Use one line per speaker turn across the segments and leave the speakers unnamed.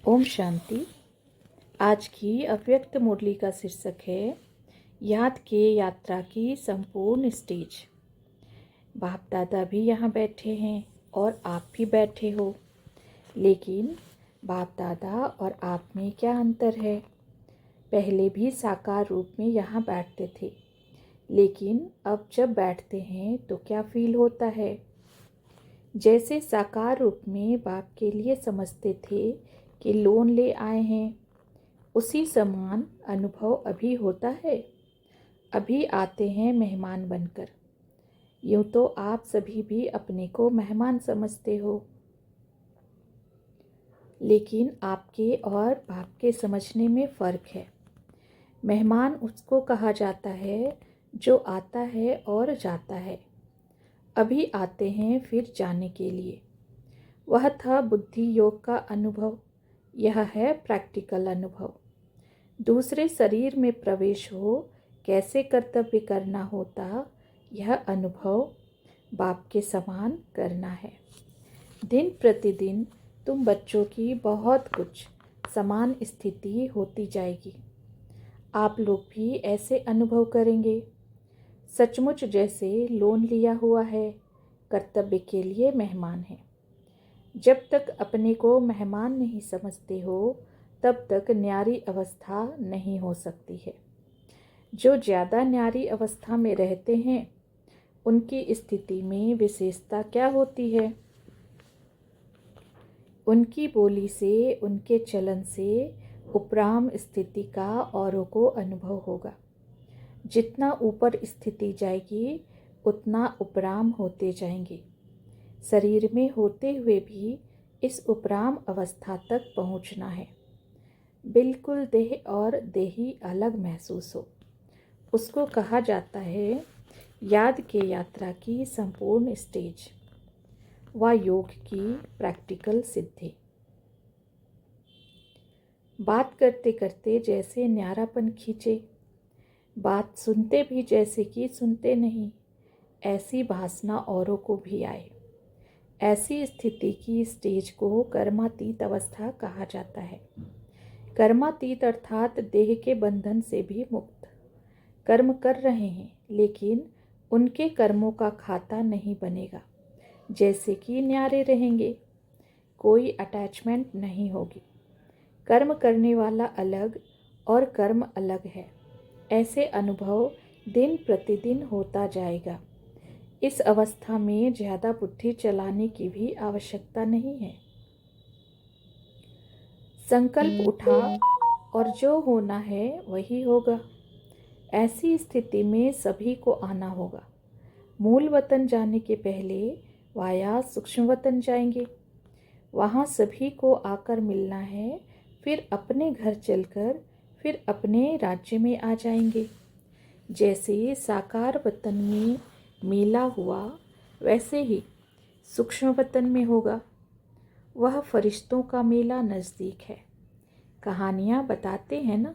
ओम शांति। आज की अव्यक्त मुरली का शीर्षक है याद के यात्रा की संपूर्ण स्टेज। बाप दादा भी यहाँ बैठे हैं और आप भी बैठे हो, लेकिन बाप दादा और आप में क्या अंतर है? पहले भी साकार रूप में यहाँ बैठते थे, लेकिन अब जब बैठते हैं तो क्या फील होता है? जैसे साकार रूप में बाप के लिए समझते थे कि लोन ले आए हैं, उसी समान अनुभव अभी होता है। अभी आते हैं मेहमान बनकर। यूँ तो आप सभी भी अपने को मेहमान समझते हो, लेकिन आपके और बाप के समझने में फ़र्क है। मेहमान उसको कहा जाता है जो आता है और जाता है। अभी आते हैं फिर जाने के लिए। वह था बुद्धि योग का अनुभव, यह है प्रैक्टिकल अनुभव। दूसरे शरीर में प्रवेश हो कैसे कर्तव्य करना होता, यह अनुभव बाप के समान करना है। दिन प्रतिदिन तुम बच्चों की बहुत कुछ समान स्थिति होती जाएगी। आप लोग भी ऐसे अनुभव करेंगे, सचमुच जैसे लोन लिया हुआ है, कर्तव्य के लिए मेहमान है। जब तक अपने को मेहमान नहीं समझते हो, तब तक न्यारी अवस्था नहीं हो सकती है। जो ज़्यादा न्यारी अवस्था में रहते हैं, उनकी स्थिति में विशेषता क्या होती है? उनकी बोली से, उनके चलन से उपराम स्थिति का औरों को अनुभव होगा। जितना ऊपर स्थिति जाएगी, उतना उपराम होते जाएंगे। शरीर में होते हुए भी इस उपराम अवस्था तक पहुंचना है। बिल्कुल देह और देही अलग महसूस हो, उसको कहा जाता है याद के यात्रा की संपूर्ण स्टेज व योग की प्रैक्टिकल सिद्धि। बात करते करते जैसे न्यारापन खींचे, बात सुनते भी जैसे कि सुनते नहीं, ऐसी भासना औरों को भी आए। ऐसी स्थिति की स्टेज को कर्मातीत अवस्था कहा जाता है। कर्मातीत अर्थात देह के बंधन से भी मुक्त। कर्म कर रहे हैं, लेकिन उनके कर्मों का खाता नहीं बनेगा। जैसे कि न्यारे रहेंगे, कोई अटैचमेंट नहीं होगी। कर्म करने वाला अलग और कर्म अलग है। ऐसे अनुभव दिन प्रतिदिन होता जाएगा। इस अवस्था में ज़्यादा बुद्धि चलाने की भी आवश्यकता नहीं है। संकल्प उठा और जो होना है वही होगा। ऐसी स्थिति में सभी को आना होगा। मूल वतन जाने के पहले वाया सूक्ष्म वतन जाएंगे। वहाँ सभी को आकर मिलना है, फिर अपने घर चलकर फिर अपने राज्य में आ जाएंगे। जैसे साकार वतन में मेला हुआ, वैसे ही सूक्ष्म वतन में होगा। वह फरिश्तों का मेला नज़दीक है। कहानियाँ बताते हैं ना,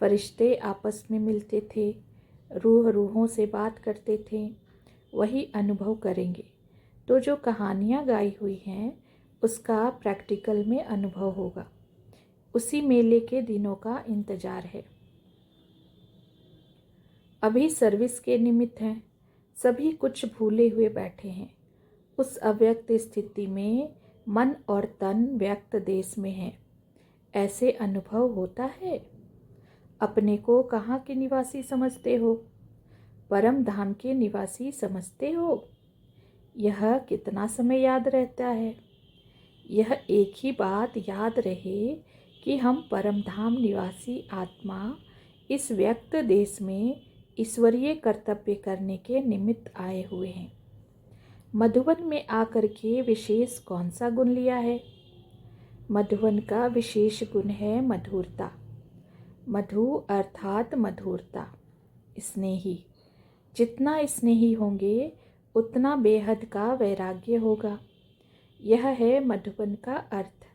फरिश्ते आपस में मिलते थे, रूह रूहों से बात करते थे। वही अनुभव करेंगे। तो जो कहानियाँ गाई हुई हैं, उसका प्रैक्टिकल में अनुभव होगा। उसी मेले के दिनों का इंतज़ार है। अभी सर्विस के निमित्त हैं, सभी कुछ भूले हुए बैठे हैं। उस अव्यक्त स्थिति में मन और तन व्यक्त देश में है। ऐसे अनुभव होता है। अपने को कहाँ के निवासी समझते हो? परम धाम के निवासी समझते हो? यह कितना समय याद रहता है? यह एक ही बात याद रहे कि हम परम धाम निवासी आत्मा इस व्यक्त देश में ईश्वरीय कर्तव्य करने के निमित्त आए हुए हैं। मधुबन में आकर के विशेष कौन सा गुण लिया है? मधुबन का विशेष गुण है मधुरता। मधु अर्थात मधुरता, स्नेही। जितना स्नेही होंगे, उतना बेहद का वैराग्य होगा। यह है मधुबन का अर्थ।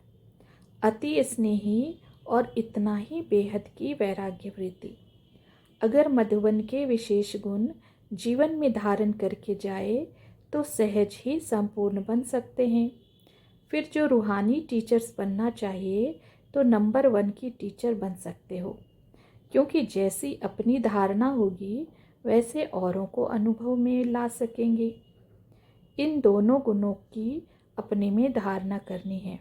अति स्नेही और इतना ही बेहद की वैराग्य वृत्ति। अगर मधुबन के विशेष गुण जीवन में धारण करके जाए तो सहज ही संपूर्ण बन सकते हैं। फिर जो रूहानी टीचर्स बनना चाहिए, तो नंबर 1 की टीचर बन सकते हो, क्योंकि जैसी अपनी धारणा होगी वैसे औरों को अनुभव में ला सकेंगे। इन दोनों गुणों की अपने में धारणा करनी है।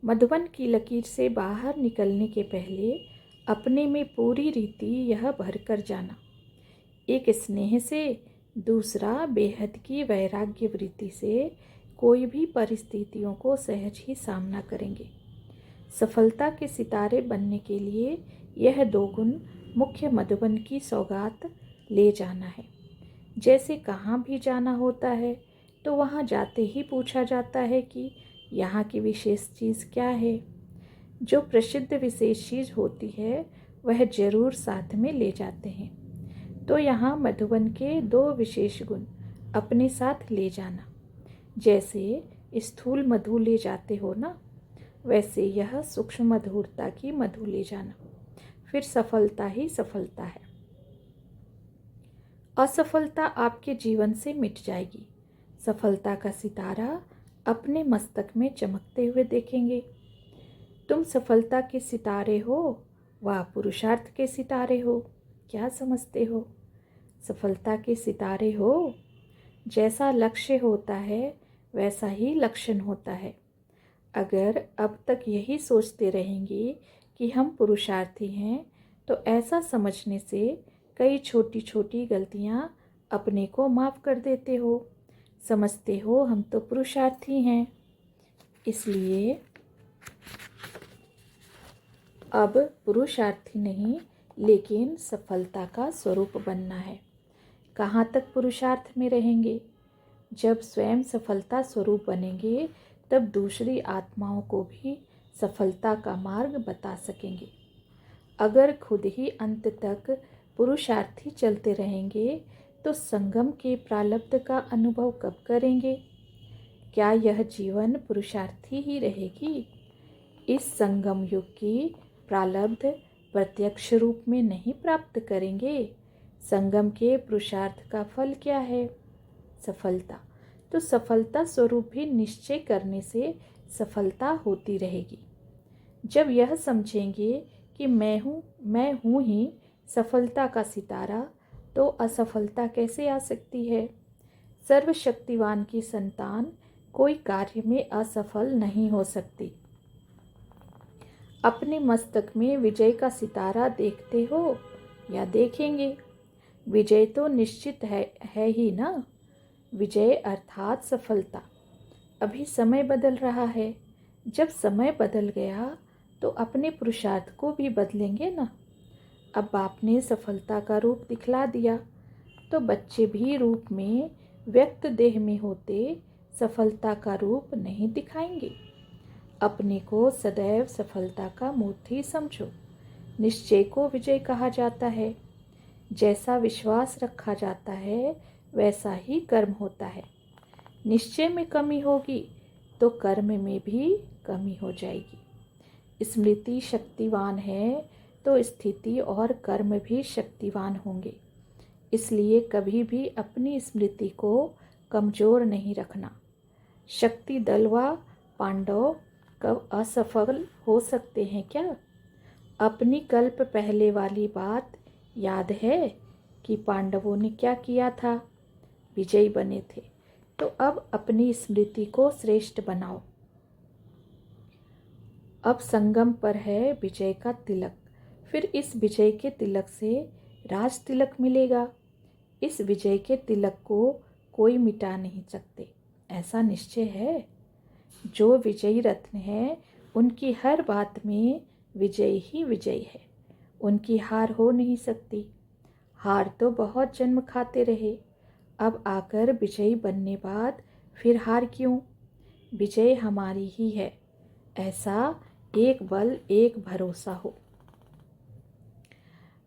मधुबन की लकीर से बाहर निकलने के पहले अपने में पूरी रीति यह भरकर जाना, एक स्नेह से, दूसरा बेहद की वैराग्य वृत्ति से कोई भी परिस्थितियों को सहज ही सामना करेंगे। सफलता के सितारे बनने के लिए यह 2 गुण मुख्य मधुबन की सौगात ले जाना है। जैसे कहाँ भी जाना होता है तो वहाँ जाते ही पूछा जाता है कि यहाँ की विशेष चीज़ क्या है। जो प्रसिद्ध विशेष चीज़ होती है वह जरूर साथ में ले जाते हैं। तो यहाँ मधुबन के 2 विशेष गुण अपने साथ ले जाना। जैसे स्थूल मधु ले जाते हो ना, वैसे यह सूक्ष्म मधुरता की मधु ले जाना। फिर सफलता ही सफलता है। असफलता आपके जीवन से मिट जाएगी। सफलता का सितारा अपने मस्तक में चमकते हुए देखेंगे। तुम सफलता के सितारे हो व पुरुषार्थ के सितारे हो, क्या समझते हो? सफलता के सितारे हो। जैसा लक्ष्य होता है वैसा ही लक्षण होता है। अगर अब तक यही सोचते रहेंगे कि हम पुरुषार्थी हैं तो ऐसा समझने से कई छोटी छोटी गलतियां अपने को माफ़ कर देते हो। समझते हो हम तो पुरुषार्थी हैं। इसलिए अब पुरुषार्थी नहीं लेकिन सफलता का स्वरूप बनना है। कहाँ तक पुरुषार्थ में रहेंगे? जब स्वयं सफलता स्वरूप बनेंगे तब दूसरी आत्माओं को भी सफलता का मार्ग बता सकेंगे। अगर खुद ही अंत तक पुरुषार्थी चलते रहेंगे तो संगम के प्रारब्ध का अनुभव कब करेंगे? क्या यह जीवन पुरुषार्थी ही रहेगी? इस संगम युग की प्रारब्ध प्रत्यक्ष रूप में नहीं प्राप्त करेंगे। संगम के पुरुषार्थ का फल क्या है? सफलता। तो सफलता स्वरूप भी निश्चय करने से सफलता होती रहेगी। जब यह समझेंगे कि मैं हूँ ही सफलता का सितारा, तो असफलता कैसे आ सकती है? सर्वशक्तिवान की संतान कोई कार्य में असफल नहीं हो सकती। अपने मस्तक में विजय का सितारा देखते हो या देखेंगे? विजय तो निश्चित है ही ना। विजय अर्थात सफलता। अभी समय बदल रहा है। जब समय बदल गया तो अपने पुरुषार्थ को भी बदलेंगे ना। अब आपने सफलता का रूप दिखला दिया तो बच्चे भी रूप में व्यक्त देह में होते सफलता का रूप नहीं दिखाएंगे। अपने को सदैव सफलता का मूर्ति समझो। निश्चय को विजय कहा जाता है। जैसा विश्वास रखा जाता है वैसा ही कर्म होता है। निश्चय में कमी होगी तो कर्म में भी कमी हो जाएगी। स्मृति शक्तिवान है तो स्थिति और कर्म भी शक्तिवान होंगे। इसलिए कभी भी अपनी स्मृति को कमजोर नहीं रखना। शक्ति दल व पांडव कब असफल हो सकते हैं क्या? अपनी कल्प पहले वाली बात याद है कि पांडवों ने क्या किया था? विजयी बने थे। तो अब अपनी स्मृति को श्रेष्ठ बनाओ। अब संगम पर है विजय का तिलक। फिर इस विजय के तिलक से राज तिलक मिलेगा। इस विजय के तिलक को कोई मिटा नहीं सकते, ऐसा निश्चय है। जो विजयी रत्न है उनकी हर बात में विजय ही विजय है। उनकी हार हो नहीं सकती। हार तो बहुत जन्म खाते रहे, अब आकर विजयी बनने बाद फिर हार क्यों? विजय हमारी ही है, ऐसा एक बल एक भरोसा हो।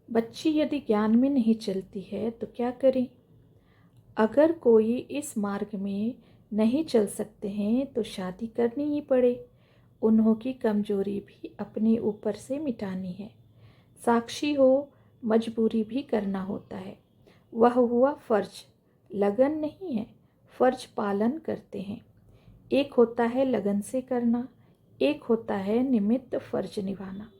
बच्ची यदि ज्ञान में नहीं चलती है तो क्या करें? अगर कोई इस मार्ग में नहीं चल सकते हैं तो शादी करनी ही पड़े। उन्हों की कमजोरी भी अपने ऊपर से मिटानी है। साक्षी हो, मजबूरी भी करना होता है। वह हुआ फर्ज, लगन नहीं है। फर्ज पालन करते हैं। एक होता है लगन से करना, एक होता है निमित्त फर्ज निभाना।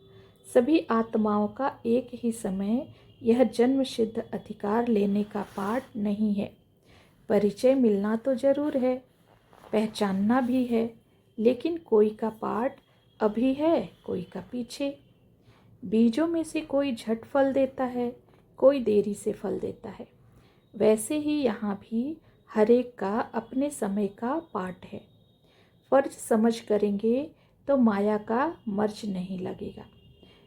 सभी आत्माओं का एक ही समय यह जन्म सिद्ध अधिकार लेने का पाठ नहीं है। परिचय मिलना तो जरूर है, पहचानना भी है, लेकिन कोई का पाठ अभी है, कोई का पीछे। बीजों में से कोई झट फल देता है, कोई देरी से फल देता है। वैसे ही यहाँ भी हर एक का अपने समय का पाठ है। फर्ज समझ करेंगे तो माया का मर्ज नहीं लगेगा,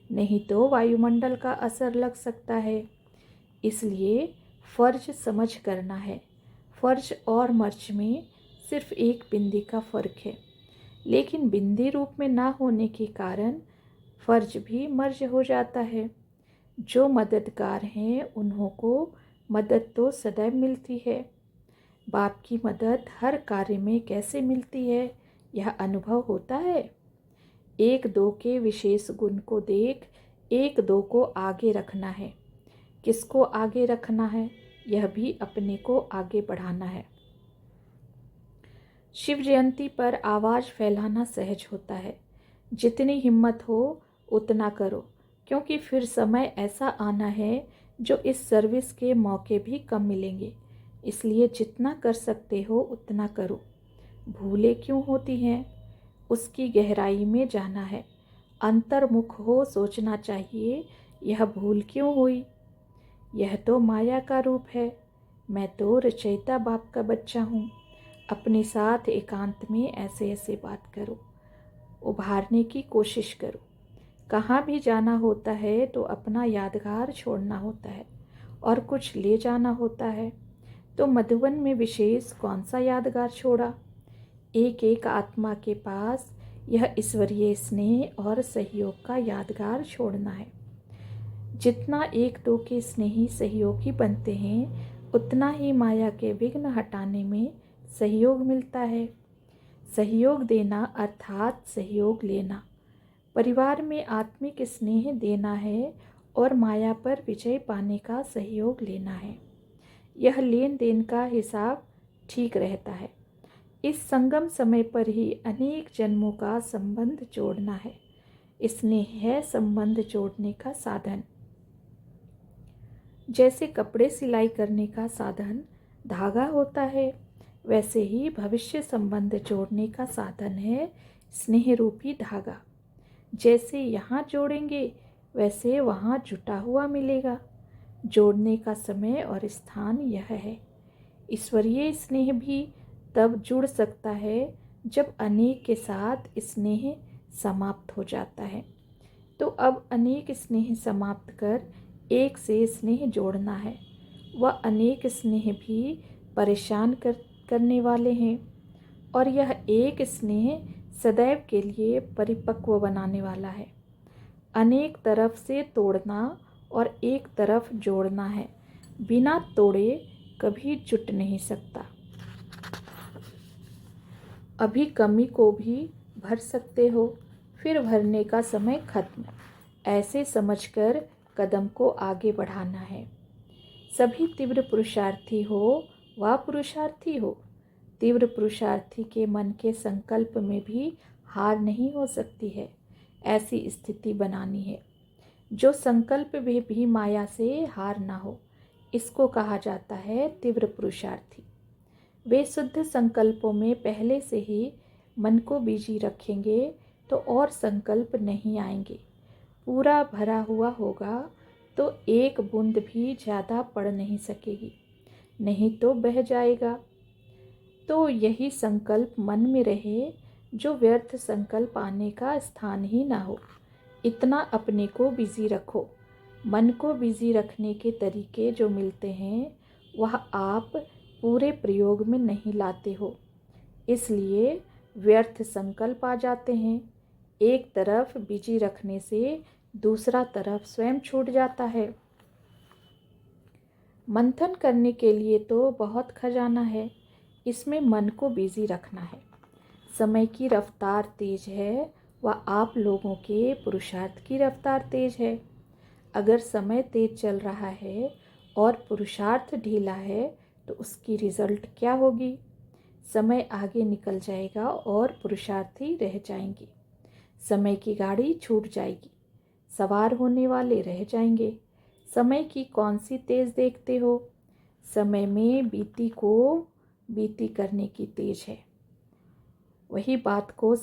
नहीं तो वायुमंडल का असर लग सकता है। इसलिए फर्ज समझ करना है। फर्ज और मर्ज में सिर्फ एक बिंदी का फर्क है, लेकिन बिंदी रूप में ना होने के कारण फर्ज भी मर्ज हो जाता है। जो मददगार हैं उन्हों को मदद तो सदैव मिलती है। बाप की मदद हर कार्य में कैसे मिलती है यह अनुभव होता है। एक दो के विशेष गुण को देख एक दो को आगे रखना है। किसको आगे रखना है? यह भी अपने को आगे बढ़ाना है। शिव जयंती पर आवाज़ फैलाना सहज होता है। जितनी हिम्मत हो उतना करो, क्योंकि फिर समय ऐसा आना है जो इस सर्विस के मौके भी कम मिलेंगे। इसलिए जितना कर सकते हो उतना करो। भूलें क्यों होती हैं? उसकी गहराई में जाना है। अंतर्मुख हो सोचना चाहिए, यह भूल क्यों हुई? यह तो माया का रूप है। मैं तो रचयिता बाप का बच्चा हूँ। अपने साथ एकांत में ऐसे ऐसे बात करो, उभारने की कोशिश करो। कहाँ भी जाना होता है तो अपना यादगार छोड़ना होता है और कुछ ले जाना होता है। तो मधुबन में विशेष कौन सा यादगार छोड़ा? एक एक आत्मा के पास यह ईश्वरीय स्नेह और सहयोग का यादगार छोड़ना है। जितना एक दो के स्नेही सहयोगी बनते हैं उतना ही माया के विघ्न हटाने में सहयोग मिलता है। सहयोग देना अर्थात सहयोग लेना। परिवार में आत्मिक स्नेह देना है और माया पर विजय पाने का सहयोग लेना है। यह लेन देन का हिसाब ठीक रहता है। इस संगम समय पर ही अनेक जन्मों का संबंध जोड़ना है। स्नेह है संबंध जोड़ने का साधन। जैसे कपड़े सिलाई करने का साधन धागा होता है, वैसे ही भविष्य संबंध जोड़ने का साधन है स्नेह रूपी धागा। जैसे यहाँ जोड़ेंगे वैसे वहाँ जुटा हुआ मिलेगा। जोड़ने का समय और स्थान यह है। ईश्वरीय स्नेह भी तब जुड़ सकता है जब अनेक के साथ स्नेह समाप्त हो जाता है। तो अब अनेक स्नेह समाप्त कर एक से स्नेह जोड़ना है। वह अनेक स्नेह भी परेशान करने वाले हैं और यह एक स्नेह सदैव के लिए परिपक्व बनाने वाला है। अनेक तरफ से तोड़ना और एक तरफ जोड़ना है। बिना तोड़े कभी जुट नहीं सकता। अभी कमी को भी भर सकते हो, फिर भरने का समय खत्म। ऐसे समझकर कदम को आगे बढ़ाना है। सभी तीव्र पुरुषार्थी हो व पुरुषार्थी हो, तीव्र पुरुषार्थी के मन के संकल्प में भी हार नहीं हो सकती है। ऐसी स्थिति बनानी है जो संकल्प में भी माया से हार ना हो। इसको कहा जाता है तीव्र पुरुषार्थी। वे शुद्ध संकल्पों में पहले से ही मन को बिजी रखेंगे तो और संकल्प नहीं आएंगे। पूरा भरा हुआ होगा तो एक बूंद भी ज़्यादा पड़ नहीं सकेगी, नहीं तो बह जाएगा। तो यही संकल्प मन में रहे जो व्यर्थ संकल्प आने का स्थान ही ना हो। इतना अपने को बिजी रखो। मन को बिजी रखने के तरीके जो मिलते हैं वह आप पूरे प्रयोग में नहीं लाते हो, इसलिए व्यर्थ संकल्प आ जाते हैं। एक तरफ बिजी रखने से दूसरा तरफ स्वयं छूट जाता है। मंथन करने के लिए तो बहुत खजाना है, इसमें मन को बिजी रखना है। समय की रफ्तार तेज है व आप लोगों के पुरुषार्थ की रफ्तार तेज है। अगर समय तेज चल रहा है और पुरुषार्थ ढीला है तो उसकी रिजल्ट क्या होगी? समय आगे निकल जाएगा और पुरुषार्थी रह जाएंगे। समय की गाड़ी छूट जाएगी, सवार होने वाले रह जाएंगे। समय की कौन सी तेज देखते हो? समय में बीती को बीती करने की तेज है। वही बात को